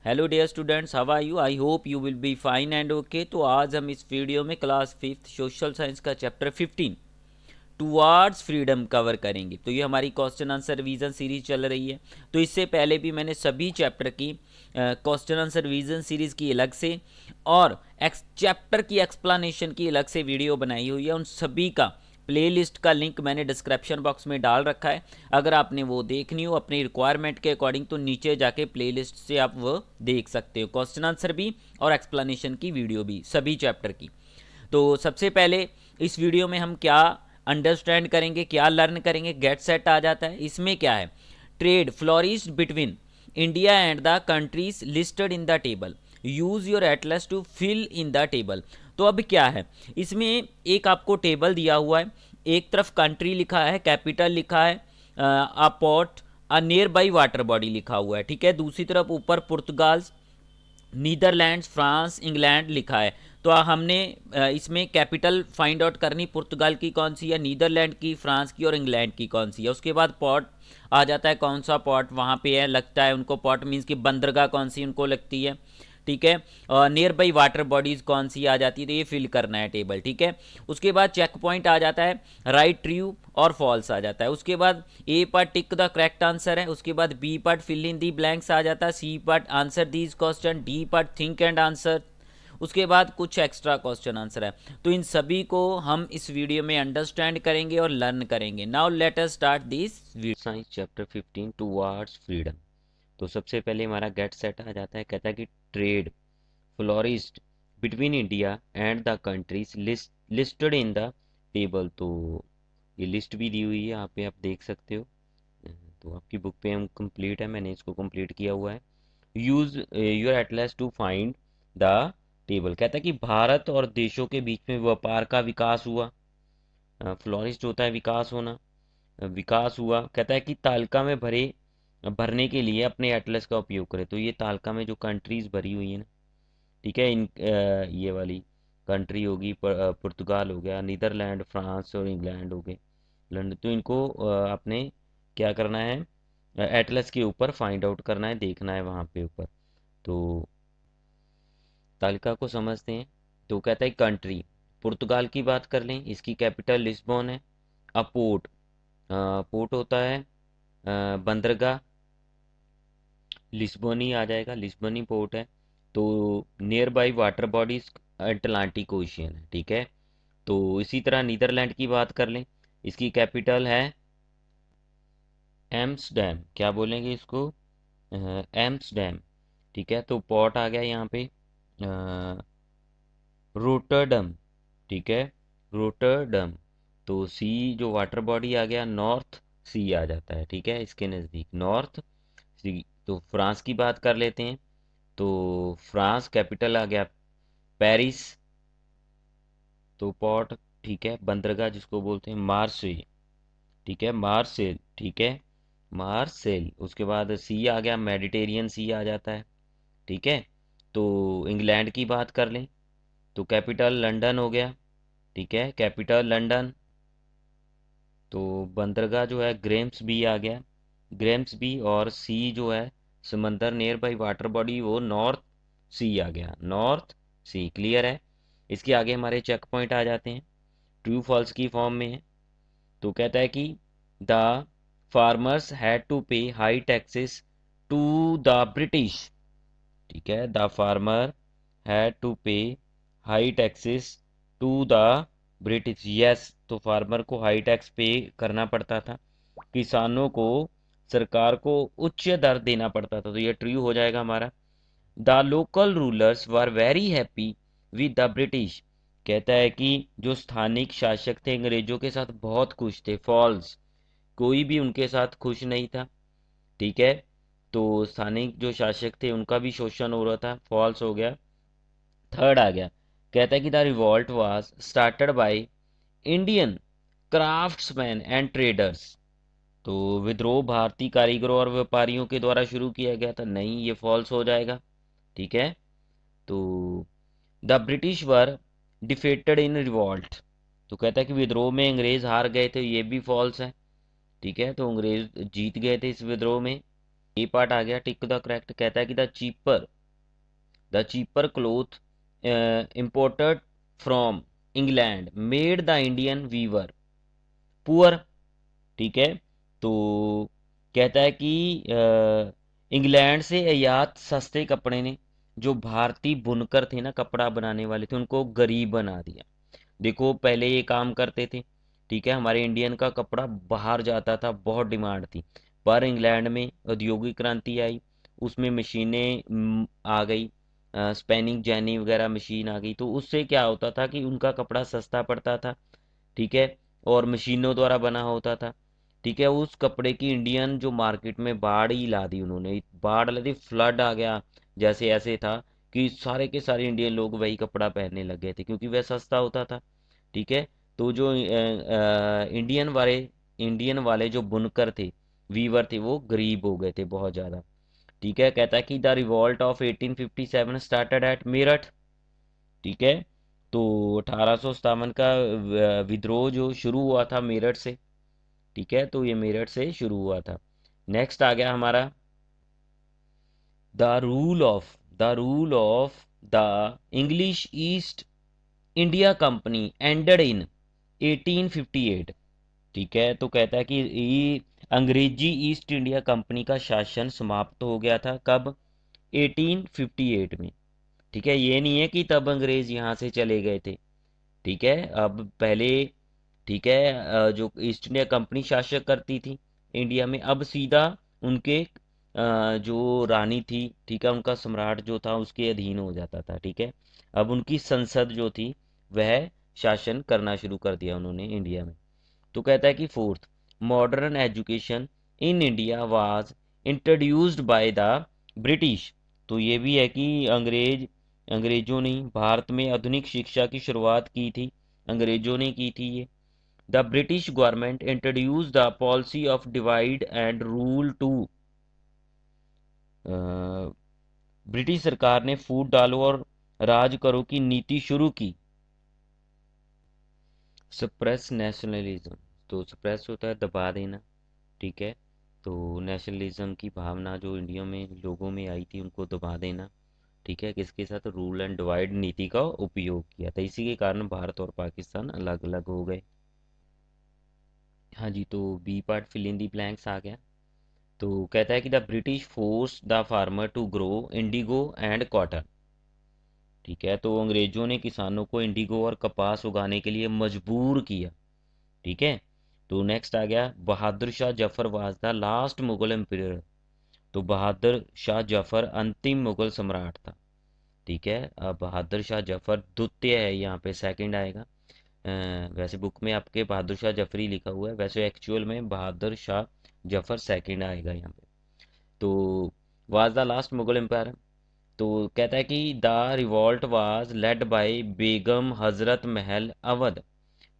Hello dear students, how are you? I hope you will be fine and okay. तो आज हम इस video में क्लास 5th सोशल साइंस का chapter 15 towards freedom cover करेंगे। तो ये हमारी क्वेश्चन आंसर रिवीजन सीरीज चल रही है। तो इससे पहले भी मैंने सभी चैप्टर की क्वेश्चन आंसर रिवीजन सीरीज की अलग से और चैप्टर की एक्सप्लेनेशन की अलग से वीडियो बनाई हुई है। उन सभी का प्लेलिस्ट का लिंक मैंने डिस्क्रिप्शन बॉक्स में डाल रखा है। अगर आपने वो देखनी हो अपनी रिक्वायरमेंट के अकॉर्डिंग तो नीचे जाके प्लेलिस्ट से आप वो देख सकते हो, क्वेश्चन आंसर भी और एक्सप्लेनेशन की वीडियो भी, सभी चैप्टर की। तो सबसे पहले इस वीडियो में हम क्या अंडरस्टैंड करेंगे, क्या लर्न करेंगे। गेट सेट आ जाता है। इसमें क्या है? Trade flourished between India and the countries listed in the table, use your atlas to fill in the table. तो अब क्या है, इसमें एक आपको टेबल दिया हुआ है। एक तरफ कंट्री लिखा है, कैपिटल लिखा है, a port, a near by water body लिखा हुआ है, ठीक है। दूसरी तरफ ऊपर पुर्तगाल, नीदरलैंड्स, फ्रांस, इंग्लैंड लिखा है। तो हमने इसमें कैपिटल फाइंड आउट करनी, पुर्तगाल की कौन सी है, नीदरलैंड की, फ्रांस की और इंग्लैंड की कौन सी है। उसके बाद पोर्ट आ जाता है, कौन सा पोर्ट वहाँ पे है लगता है उनको। पोर्ट मीन्स कि बंदरगाह कौन सी उनको लगती है, ठीक है। और नियर बाई वाटर बॉडीज़ कौन सी आ जाती है, तो ये फिल करना है टेबल, ठीक है। उसके बाद चेक पॉइंट आ जाता है, राइट, ट्रू और फॉल्स आ जाता है। उसके बाद A part tick the correct answer है। उसके बाद B part fill in the blanks आ जाता है। C part answer these question. D part think and answer. उसके बाद कुछ एक्स्ट्रा क्वेश्चन आंसर है। तो इन सभी को हम इस वीडियो में अंडरस्टैंड करेंगे और लर्न करेंगे। Now let us start this science chapter 15 towards freedom. तो सबसे पहले हमारा गेट सेट आ जाता है। कहता है कि trade flourished between India and the countries listed in the table. तो ये लिस्ट भी दी हुई है यहाँ पे, आप देख सकते हो। तो आपकी बुक पे हम कंप्लीट है, मैंने इसको कंप्लीट किया हुआ है। Use your atlas to find the table. कहता है कि भारत और देशों के बीच में व्यापार का विकास हुआ। फ्लोरिस्ट होता है विकास होना, विकास हुआ। कहता है कि तालिका में भरने के लिए अपने एटलस का उपयोग करें। तो ये तालिका में जो कंट्रीज भरी हुई है ना, ठीक है, ये वाली कंट्री होगी, पुर्तगाल हो गया, नीदरलैंड, फ्रांस और इंग्लैंड हो गए, लंदन। तो इनको आपने क्या करना है, एटलस के ऊपर फाइंड आउट करना है, देखना है वहाँ पे ऊपर। तो तालिका को समझते हैं। तो कहता है कंट्री, पुर्तगाल की बात कर लें, इसकी कैपिटल लिस्बोन है। अब पोर्ट, पोर्ट होता है बंदरगाह, लिस्बोनी आ जाएगा, लिस्बनी पोर्ट है। तो near by water bodies Atlantic ocean है, ठीक है। तो इसी तरह नीदरलैंड की बात कर लें, इसकी कैपिटल है एम्स्टर्डम, क्या बोलेंगे इसको, एम्स्टर्डम, ठीक है। तो पोर्ट आ गया यहाँ पे रोटरडम, ठीक है, रोटरडम। तो सी जो वाटर बॉडी आ गया, नॉर्थ सी आ जाता है, ठीक है, इसके नज़दीक नॉर्थ सी। तो फ्रांस की बात कर लेते हैं। तो फ्रांस कैपिटल आ गया पेरिस। तो पोर्ट, ठीक है, बंदरगाह जिसको बोलते हैं मार्से, ठीक है, मार्सेल, ठीक है, मार्सेल। उसके बाद सी आ गया, मेडिटेरियन सी आ जाता है, ठीक है। तो इंग्लैंड की बात कर लें, तो कैपिटल लंदन हो गया, ठीक है, कैपिटल लंदन। तो बंदरगाह जो है ग्रेम्स बी आ गया, ग्रेम्स बी। और सी जो है समंदर नियर बाई वाटर बॉडी, वो नॉर्थ सी आ गया, नॉर्थ सी। क्लियर है। इसके आगे हमारे चेक पॉइंट आ जाते हैं, ट्रू फॉल्स की फॉर्म में है। तो कहता है कि the farmers had to pay high taxes to the British, ठीक है, the farmer had to pay high taxes to the British. Yes, तो फार्मर को हाई टैक्स पे करना पड़ता था, किसानों को, सरकार को उच्च दर देना पड़ता था। तो ये ट्रू हो जाएगा हमारा। The local rulers were very happy with the British. कहता है कि जो स्थानिक शासक थे अंग्रेजों के साथ बहुत खुश थे। फॉल्स, कोई भी उनके साथ खुश नहीं था, ठीक है। तो स्थानिक जो शासक थे उनका भी शोषण हो रहा था, फॉल्स हो गया। थर्ड आ गया, कहता है कि the revolt was started by Indian craftsman and traders. तो विद्रोह भारतीय कारीगरों और व्यापारियों के द्वारा शुरू किया गया था, नहीं, ये फॉल्स हो जाएगा, ठीक है। तो the British were defeated in revolt. तो कहता है कि विद्रोह में अंग्रेज हार गए थे, ये भी फॉल्स है, ठीक है। तो अंग्रेज जीत गए थे इस विद्रोह में। ए पार्ट आ गया, टिक द करेक्ट। कहता है कि the cheaper cloth imported from England made the Indian weaver poor. ठीक है, तो कहता है कि इंग्लैंड से आयात सस्ते कपड़े ने जो भारतीय बुनकर थे ना, कपड़ा बनाने वाले थे, उनको गरीब बना दिया। देखो पहले ये काम करते थे, ठीक है, हमारे इंडियन का कपड़ा बाहर जाता था, बहुत डिमांड थी। पर इंग्लैंड में औद्योगिक क्रांति आई, उसमें मशीनें आ गई, स्पेनिंग जैनी वगैरह मशीन आ गई, तो उससे क्या होता था कि उनका कपड़ा सस्ता पड़ता था। ठीक है, और मशीनों द्वारा बना होता था। ठीक है, उस कपड़े की इंडियन जो मार्केट में बाढ़ ही ला दी उन्होंने, बाढ़ ला दी, फ्लड आ गया। जैसे ऐसे था कि सारे के सारे इंडियन लोग वही कपड़ा पहनने लग गए थे क्योंकि वह सस्ता होता था। ठीक है, तो जो इंडियन वाले जो बुनकर थे, वीवर थे, वो गरीब हो गए थे बहुत ज़्यादा। ठीक है, कहता है कि the revolt of 1857 started at Meerut. ठीक है, तो 1857 का विद्रोह जो शुरू हुआ था मेरठ से। ठीक है, तो ये मेरठ से शुरू हुआ था। नेक्स्ट आ गया हमारा the rule of the English east India company ended in 1858। ठीक है, तो कहता है कि ये अंग्रेजी ईस्ट इंडिया कंपनी का शासन समाप्त हो गया था कब? 1858 में। ठीक है, ये नहीं है कि तब अंग्रेज यहाँ से चले गए थे। ठीक है, अब पहले, ठीक है, जो ईस्ट इंडिया कंपनी शासक करती थी इंडिया में, अब सीधा उनके जो रानी थी, ठीक है, उनका सम्राट जो था उसके अधीन हो जाता था। ठीक है, अब उनकी संसद जो थी वह शासन करना शुरू कर दिया उन्होंने इंडिया में। तो कहता है कि fourth, modern education in India was introduced by the British. तो ये भी है कि अंग्रेजों ने भारत में आधुनिक शिक्षा की शुरुआत की थी, अंग्रेजों ने की थी ये। The British government introduce the policy of divide and rule too. British सरकार ने फूट डालो और राज करो की नीति शुरू की। सप्रेस नेशनलिज्म, तो सप्रेस होता है दबा देना। ठीक है, तो नेशनलिज्म की भावना जो इंडिया में लोगों में आई थी उनको दबा देना। ठीक है, किसके साथ? रूल एंड डिवाइड नीति का उपयोग किया था, इसी के कारण भारत और पाकिस्तान अलग अलग हो गए। हाँ जी, तो B part fill in the blanks आ गया। तो कहता है कि the British force the farmer to grow indigo and cotton. ठीक है, तो अंग्रेजों ने किसानों को इंडिगो और कपास उगाने के लिए मजबूर किया। ठीक है, तो नेक्स्ट आ गया Bahadur Shah Zafar was the last Mughal emperor. तो बहादुर शाह जफर अंतिम मुगल सम्राट था। ठीक है, अब बहादुर शाह जफर द्वितीय है, यहाँ पे सेकंड आएगा। वैसे बुक में आपके बहादुर शाह जफरी लिखा हुआ है, वैसे एक्चुअल में बहादुर शाह जफर सेकंड आएगा यहाँ पे। तो was the last Mughal empire. तो कहता है कि the revolt was led by Begum Hazrat Mahal Awadh.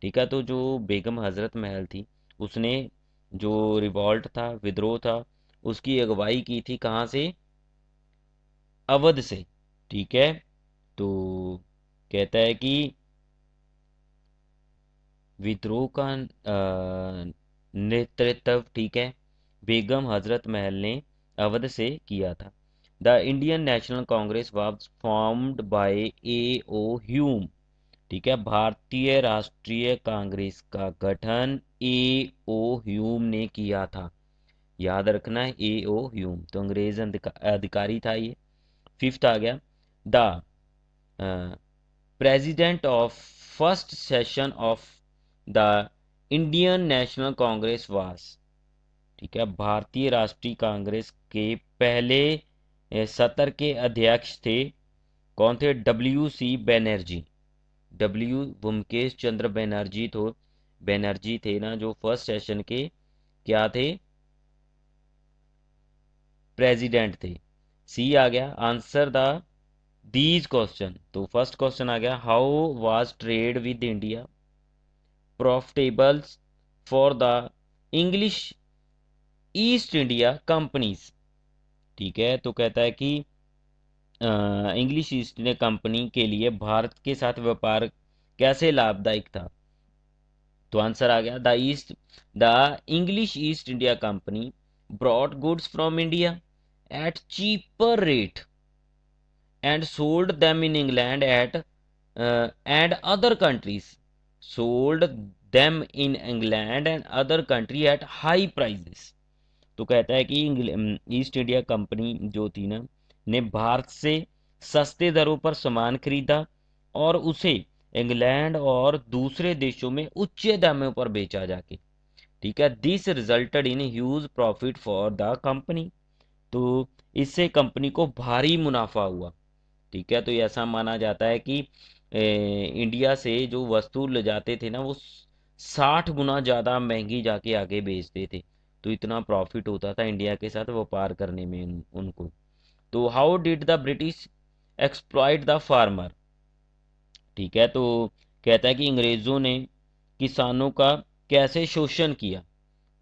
ठीक है, तो जो बेगम हजरत महल थी, उसने जो रिवॉल्ट था, विद्रोह था, उसकी अगुवाई की थी कहाँ से? अवध से। ठीक है, तो कहता है कि विद्रोह का नेतृत्व, ठीक है, बेगम हजरत महल ने अवध से किया था। The Indian National Congress was formed by A O Hume. ठीक है, भारतीय राष्ट्रीय कांग्रेस का गठन ए ओ ह्यूम ने किया था। याद रखना है, ए ओ ह्यूम, तो अंग्रेज अधिकारी था ये। फिफ्थ आ गया the president of first session of the Indian National Congress वास। ठीक है, भारतीय राष्ट्रीय कांग्रेस के पहले सत्र के अध्यक्ष थे, कौन थे? W C Banerjee. W Byomkesh Chandra Banerjee थे ना, जो फर्स्ट सेशन के क्या थे? प्रेसिडेंट थे। सी आ गया आंसर द दीज क्वेश्चन। तो फर्स्ट क्वेश्चन आ गया how was trade with India profitable for the English east India companies. ठीक है, तो कहता है कि इंग्लिश ईस्ट इंडिया कंपनी के लिए भारत के साथ व्यापार कैसे लाभदायक था। तो आंसर आ गया the English east India company brought goods from India at cheaper rate and sold them in England at and other countries, sold them in England and other country at high prices। तो कहता है कि east India company जो थी ना, ने भारत से सस्ते दरों पर सामान खरीदा और उसे इंग्लैंड और दूसरे देशों में उच्च दामों पर बेचा जाके। ठीक है, this resulted in huge profit for the company. तो इससे कंपनी को भारी मुनाफा हुआ। ठीक है, तो ये ऐसा माना जाता है कि इंडिया से जो वस्तु ले जाते थे ना, वो 60 गुना ज़्यादा महंगी जाके आगे बेचते थे। तो इतना प्रॉफिट होता था इंडिया के साथ व्यापार करने में उनको। तो how did the British exploit the farmer. ठीक है, तो कहता है कि अंग्रेज़ों ने किसानों का कैसे शोषण किया।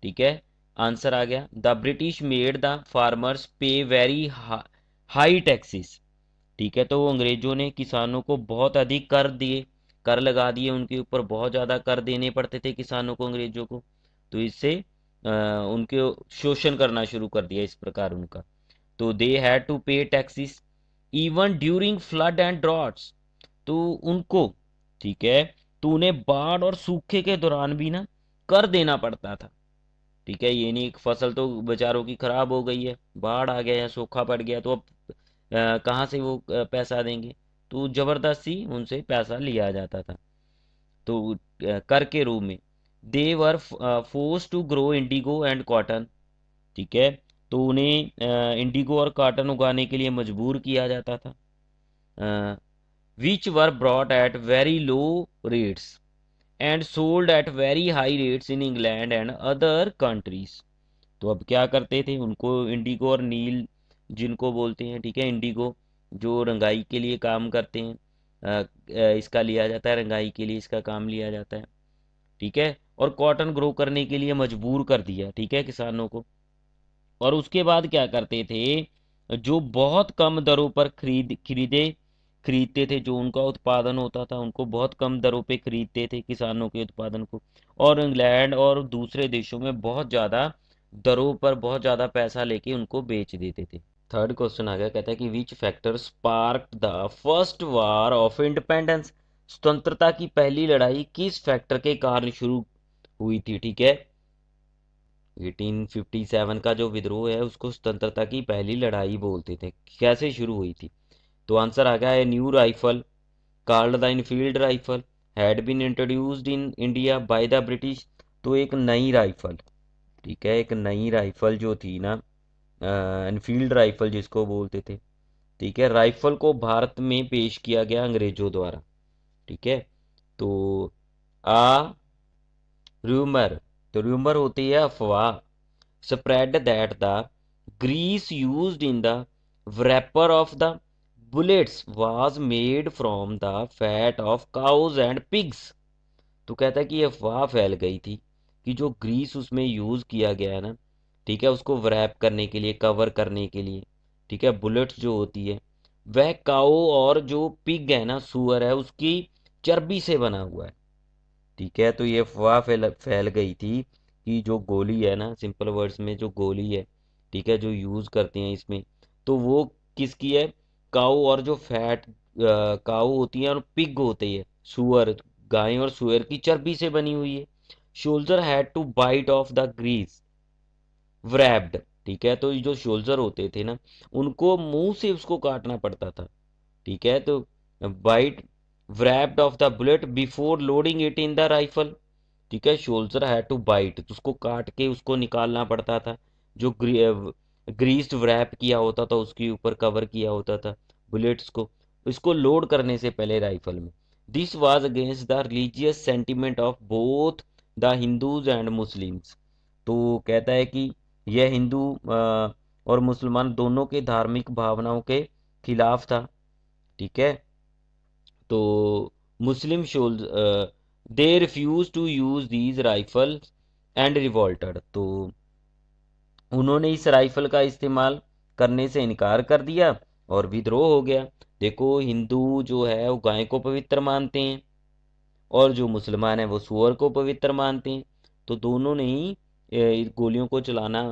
ठीक है, आंसर आ गया, the British made the farmers पे वेरी हाई टैक्सेस। ठीक है, तो अंग्रेजों ने किसानों को बहुत अधिक कर दिए, कर लगा दिए उनके ऊपर, बहुत ज़्यादा कर देने पड़ते थे किसानों को, अंग्रेजों को। तो इससे उनके शोषण करना शुरू कर दिया इस प्रकार उनका। तो दे हैड टू पे taxes even during flood and droughts. तो उनको, ठीक है, तो उन्हें बाढ़ और सूखे के दौरान भी ना कर देना पड़ता था। ठीक है, ये नहीं फसल तो बेचारों की खराब हो गई है, बाढ़ आ गया या सूखा पड़ गया, तो अब कहाँ से वो पैसा देंगे। तो जबरदस्ती उनसे पैसा लिया जाता था। तो कर के रूप में they were force to grow indigo and cotton. ठीक है, तो उन्हें इंडिगो और कॉटन उगाने के लिए मजबूर किया जाता था, which were brought at very low rates and sold at very high rates in England and other countries. तो अब क्या करते थे, उनको इंडिगो और नील जिनको बोलते हैं, ठीक है, इंडिगो जो रंगाई के लिए काम करते हैं, इसका लिया जाता है, रंगाई के लिए इसका काम लिया जाता है। ठीक है, और कॉटन ग्रो करने के लिए मजबूर कर दिया, ठीक है, किसानों को। और उसके बाद क्या करते थे, जो बहुत कम दरों पर खरीदते थे, जो उनका उत्पादन होता था उनको बहुत कम दरों पे खरीदते थे किसानों के उत्पादन को, और इंग्लैंड और दूसरे देशों में बहुत ज़्यादा दरों पर बहुत ज़्यादा पैसा लेके उनको बेच देते थे। थर्ड क्वेश्चन आ गया, कहता है कि which factor sparked the first war of independence. स्वतंत्रता की पहली लड़ाई किस फैक्टर के कारण शुरू हुई थी। ठीक है, 1857 का जो विद्रोह है उसको स्वतंत्रता की पहली लड़ाई बोलते थे। कैसे शुरू हुई थी, तो आंसर आ गया है, new rifle called the Enfield rifle had been introduced in India by the British. तो एक नई राइफल, ठीक है, एक नई राइफल जो थी ना, इनफील्ड राइफल जिसको बोलते थे, ठीक है, राइफल को भारत में पेश किया गया अंग्रेजों द्वारा। ठीक है, तो आ रूमर, तो रूमर होती है अफवाह, spread that the grease used in the wrapper of the bullets was made from the fat of cows and pigs। तो कहता है कि ये अफवाह फैल गई थी कि जो ग्रीस उसमें यूज़ किया गया है ना, ठीक है, उसको व्रैप करने के लिए, कवर करने के लिए, ठीक है, बुलेट्स जो होती है वह काऊ और जो पिग है ना, सुअर है, उसकी चर्बी से बना हुआ है। ठीक है, तो ये अफवाह फैल गई थी कि जो गोली है ना, सिंपल वर्ड्स में जो गोली है, ठीक है, जो यूज़ करते हैं इसमें, तो वो किसकी है, काऊ और जो फैट काऊ होती है और पिग होती है, सुअर, गाय और सुअर की चर्बी से बनी हुई है। Soldier had to bite off the grease wrapped. ठीक है, तो ये जो शोल्जर होते थे ना, उनको मुंह से उसको काटना पड़ता था। ठीक है, तो bite wrapped of the bullet before loading it in the rifle। ठीक है, शोल्जर हैड टू बाइट, तो उसको काट के उसको निकालना पड़ता था, जो ग्रीस्ड व्रैप किया होता था उसके ऊपर कवर किया होता था बुलेट्स को, इसको लोड करने से पहले राइफल में। This was against the religious sentiment of both the Hindus and Muslims. तो कहता है कि यह हिंदू और मुसलमान दोनों के धार्मिक भावनाओं के खिलाफ था। ठीक है, तो Muslim shoals they refuse to use these rifle and revolted. तो उन्होंने इस राइफल का इस्तेमाल करने से इनकार कर दिया और विद्रोह हो गया। देखो, हिंदू जो है वो गाय को पवित्र मानते हैं और जो मुसलमान है वो सूअर को पवित्र मानते हैं। तो दोनों ने ही गोलियों को चलाना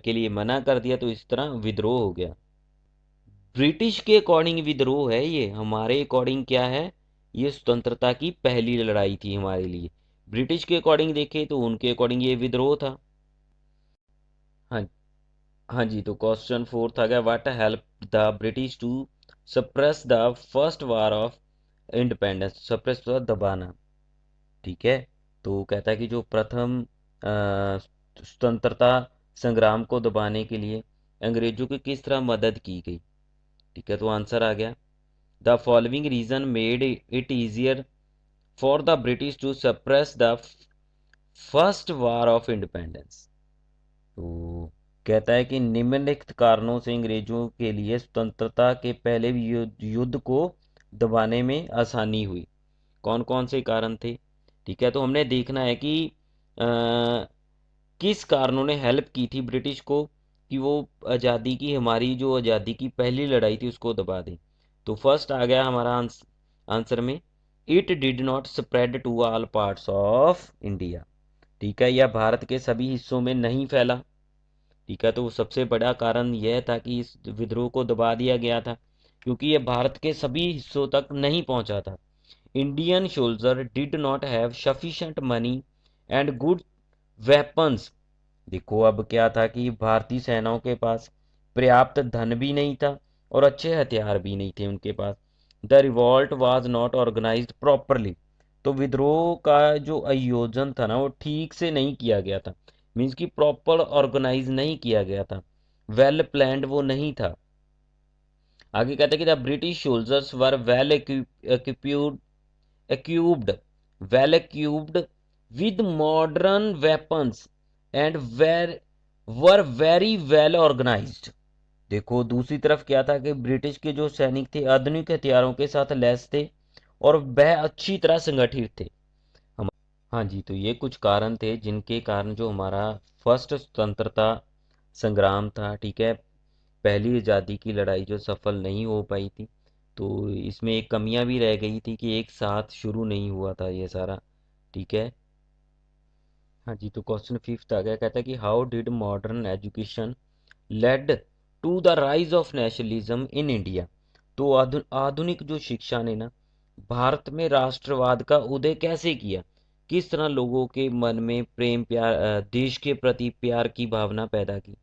के लिए मना कर दिया, तो इस तरह विद्रोह हो गया। ब्रिटिश के अकॉर्डिंग विद्रोह है ये, हमारे अकॉर्डिंग क्या है, ये स्वतंत्रता की पहली लड़ाई थी हमारे लिए। ब्रिटिश के अकॉर्डिंग देखें तो उनके अकॉर्डिंग ये विद्रोह था। हाँ, हाँ जी, तो क्वेश्चन फोर्थ आ गया, what help the British to suppress the first war of independence. Suppress मतलब दबाना, ठीक है। तो कहता है कि जो प्रथम स्वतंत्रता संग्राम को दबाने के लिए अंग्रेजों की किस तरह मदद की गई, ठीक है। तो आंसर आ गया, the following reason made it easier for the British to suppress the first war of independence. तो कहता है कि निम्नलिखित कारणों से अंग्रेजों के लिए स्वतंत्रता के पहले युद्ध को दबाने में आसानी हुई। कौन कौन से कारण थे, ठीक है। तो हमने देखना है कि अ, किस कारणों ने हेल्प की थी ब्रिटिश को कि वो आज़ादी की, हमारी जो आज़ादी की पहली लड़ाई थी उसको दबा दें। तो फर्स्ट आ गया हमारा आंसर में, it did not spread to all parts of India, ठीक है। यह भारत के सभी हिस्सों में नहीं फैला, ठीक है। तो सबसे बड़ा कारण यह था कि इस विद्रोह को दबा दिया गया था क्योंकि यह भारत के सभी हिस्सों तक नहीं पहुंचा था। Indian soldier did not have sufficient money and good weapons. देखो अब क्या था कि भारतीय सेनाओं के पास पर्याप्त धन भी नहीं था और अच्छे हथियार भी नहीं थे उनके पास। The revolt was not organised properly. तो विद्रोह का जो आयोजन था ना वो ठीक से नहीं किया गया था, मीन्स कि प्रॉपर ऑर्गेनाइज नहीं किया गया था, वेल प्लान्ड वो नहीं था। आगे कहते हैं कि the British soldiers were well equipped equipped well equipped with modern weapons and were very well organized। देखो दूसरी तरफ क्या था कि ब्रिटिश के जो सैनिक थे आधुनिक हथियारों के साथ लैस थे और वह अच्छी तरह संगठित थे। हम हाँ जी, तो ये कुछ कारण थे जिनके कारण जो हमारा फर्स्ट स्वतंत्रता संग्राम था, ठीक है, पहली आज़ादी की लड़ाई जो सफल नहीं हो पाई थी, तो इसमें एक कमियां भी रह गई थी कि एक साथ शुरू नहीं हुआ था ये सारा, ठीक है। हाँ जी, तो क्वेश्चन फिफ्थ आ गया, कहता है कि how did modern education led to the rise of nationalism in India. तो आधुनिक जो शिक्षा ने ना भारत में राष्ट्रवाद का उदय कैसे किया, किस तरह लोगों के मन में प्रेम प्यार, देश के प्रति प्यार की भावना पैदा की,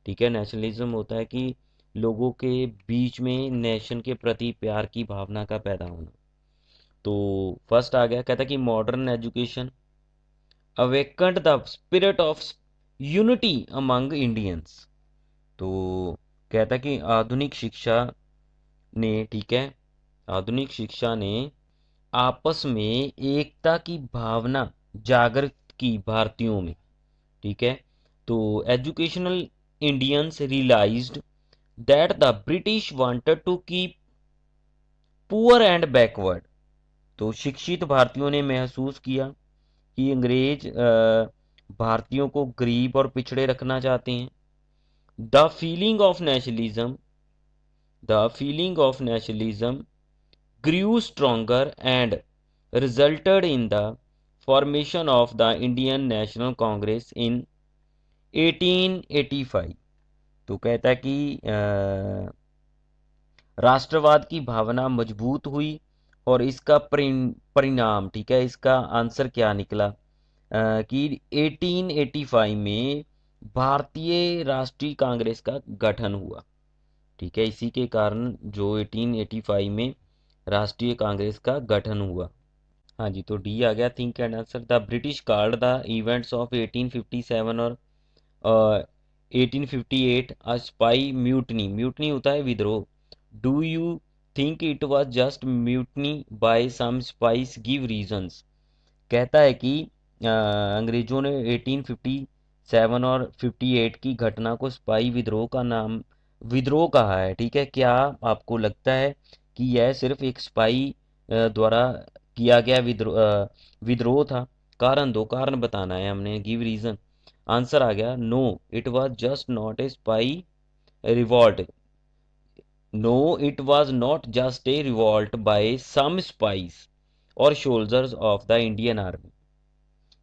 ठीक है। नेशनलिज्म होता है कि लोगों के बीच में नेशन के प्रति प्यार की भावना का पैदा होना। तो फर्स्ट आ गया, कहता है कि modern education awakened the spirit of unity among Indians. तो कहता है कि आधुनिक शिक्षा ने, ठीक है, आधुनिक शिक्षा ने आपस में एकता की भावना जागृत की भारतीयों में, ठीक है। तो educational Indians realised that the British wanted to keep poor and backward. तो शिक्षित भारतीयों ने महसूस किया कि अंग्रेज भारतीयों को गरीब और पिछड़े रखना चाहते हैं। The feeling of nationalism the feeling of nationalism grew stronger and resulted in the formation of the Indian National Congress in 1885। तो कहता है कि राष्ट्रवाद की भावना मजबूत हुई और इसका परिणाम, ठीक है, इसका आंसर क्या निकला कि 1885 में भारतीय राष्ट्रीय कांग्रेस का गठन हुआ, ठीक है। इसी के कारण जो 1885 में राष्ट्रीय कांग्रेस का गठन हुआ। हाँ जी, तो डी आ गया, think and answer. The British called the events of 1857 और 1858 अ स्पाई म्यूटनी। म्यूटनी होता है विद्रोह। Do you think it was just mutiny by some sepoys, give reasons. कहता है कि अंग्रेजों ने 1857 और 58 की घटना को स्पाई विद्रोह का नाम विद्रोह कहा है, ठीक है। क्या आपको लगता है कि यह सिर्फ एक स्पाई द्वारा किया गया विद्रोह था? कारण दो, कारण बताना है हमने, गिव रीजन। आंसर आ गया, no it was just not a spy revolt. No it was not just a revolt by some spice और soldiers of the Indian army.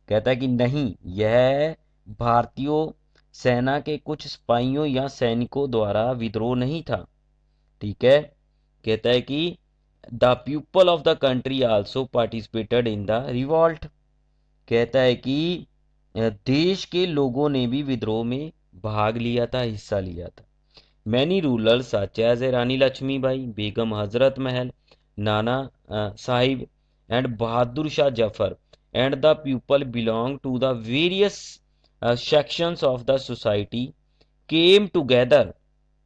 कहता है कि नहीं, यह भारतीयों सेना के कुछ सिपाहियों या सैनिकों द्वारा विद्रोह नहीं था। ठीक है, कहता है कि the people of the country also participated in the revolt. कहता है कि देश के लोगों ने भी विद्रोह में भाग लिया था, हिस्सा लिया था। Many rulers such as Rani Lakshmibai, Begum Hazrat Mahal, Nana Sahib and Bahadur Shah Zafar and the people belong to the various sections of the society came together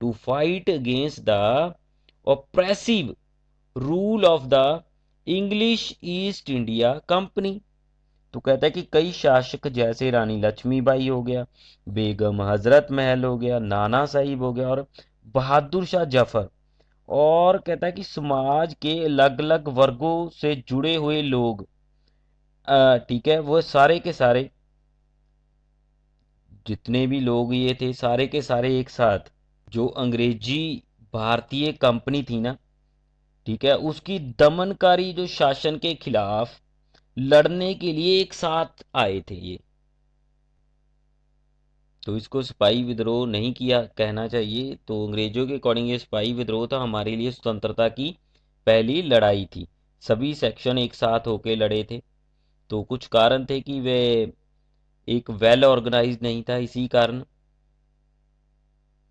to fight against the oppressive rule of the English East India Company। तो कहता है कि कई शासक जैसे रानी लक्ष्मीबाई हो गया, बेगम हजरत महल हो गया, नाना साहिब हो गया और बहादुर शाह जफर, और कहता है कि समाज के अलग अलग वर्गों से जुड़े हुए लोग, ठीक है, वो सारे के सारे जितने भी लोग ये थे सारे के सारे एक साथ, जो अंग्रेजी भारतीय कंपनी थी ना, ठीक है, उसकी दमनकारी जो शासन के खिलाफ लड़ने के लिए एक साथ आए थे ये। तो इसको सिपाही विद्रोह नहीं किया कहना चाहिए, तो अंग्रेजों के अकॉर्डिंग ये सिपाही विद्रोह था, हमारे लिए स्वतंत्रता की पहली लड़ाई थी। सभी सेक्शन एक साथ होके लड़े थे। तो कुछ कारण थे कि वे एक वेल ऑर्गेनाइज नहीं था, इसी कारण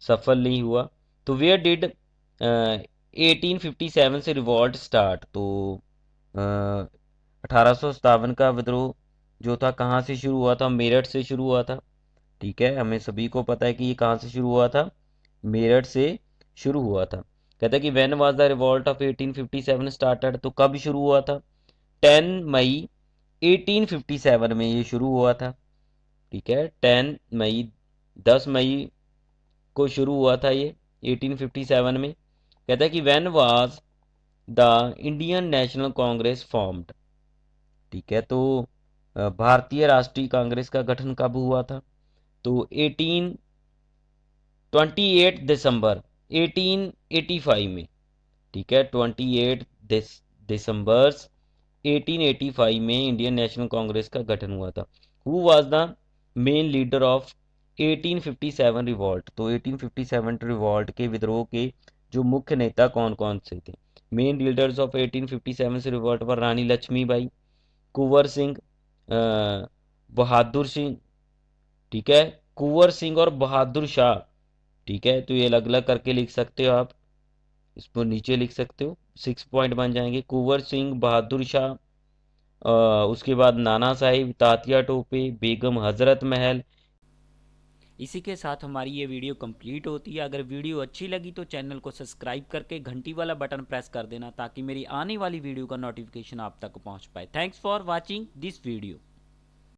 सफल नहीं हुआ। तो वेयर डिड 1857 से रिवॉल्ट स्टार्ट, तो 1857 का विद्रोह जो था कहाँ से शुरू हुआ था? मेरठ से शुरू हुआ था। ठीक है, हमें सभी को पता है कि ये कहाँ से शुरू हुआ था, मेरठ से शुरू हुआ था। कहता है कि when was the revolt of 1857 started, तो कब शुरू हुआ था? 10 मई 1857 में ये शुरू हुआ था। ठीक है, 10 मई को शुरू हुआ था ये 1857 में। कहता है कि when was the Indian National Congress formed. ठीक है, तो भारतीय राष्ट्रीय कांग्रेस का गठन कब हुआ था? तो 28 दिसंबर 1885 में। ठीक है, 28 दिसंबर 1885 में इंडियन नेशनल कांग्रेस का गठन हुआ था। Who was the main leader of 1857 revolt, तो 1857 रिवॉल्ट के विद्रोह के जो मुख्य नेता कौन कौन से थे? मेन लीडर्स ऑफ 1857 से रिवॉल्ट पर रानी लक्ष्मीबाई, कुंवर सिंह, बहादुर सिंह, ठीक है, कुंवर सिंह और बहादुर शाह। ठीक है, तो ये अलग अलग करके लिख सकते हो आप, इसको नीचे लिख सकते हो, 6 पॉइंट बन जाएंगे। कुंवर सिंह, बहादुर शाह, उसके बाद नाना साहिब, तात्या टोपे, बेगम हजरत महल। इसी के साथ हमारी ये वीडियो कंप्लीट होती है। अगर वीडियो अच्छी लगी तो चैनल को सब्सक्राइब करके घंटी वाला बटन प्रेस कर देना, ताकि मेरी आने वाली वीडियो का नोटिफिकेशन आप तक पहुंच पाए। Thanks for watching this video.